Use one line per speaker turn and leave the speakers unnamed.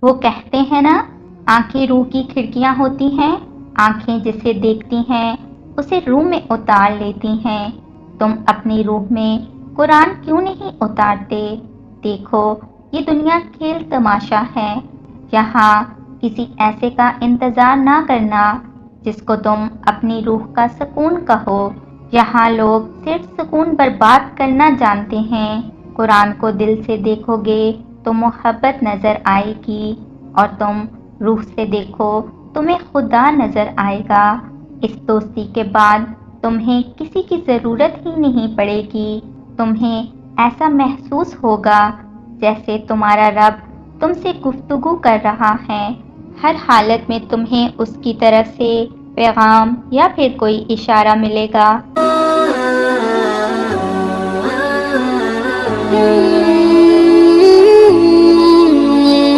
وہ کہتے ہیں نا، آنکھیں روح کی کھڑکیاں ہوتی ہیں، آنکھیں جسے دیکھتی ہیں اسے روح میں اتار لیتی ہیں۔ تم اپنی روح میں قرآن کیوں نہیں اتارتے؟ دیکھو، یہ دنیا کھیل تماشا ہے، یہاں کسی ایسے کا انتظار نہ کرنا جس کو تم اپنی روح کا سکون کہو۔ یہاں لوگ صرف سکون برباد کرنا جانتے ہیں۔ قرآن کو دل سے دیکھو گے تو محبت نظر آئے گی، اور تم روح سے دیکھو تمہیں خدا نظر آئے گا۔ اس دوستی کے بعد تمہیں کسی کی ضرورت ہی نہیں پڑے گی۔ تمہیں ایسا محسوس ہوگا جیسے تمہارا رب تم سے گفتگو کر رہا ہے۔ ہر حالت میں تمہیں اس کی طرف سے پیغام یا پھر کوئی اشارہ ملے گا۔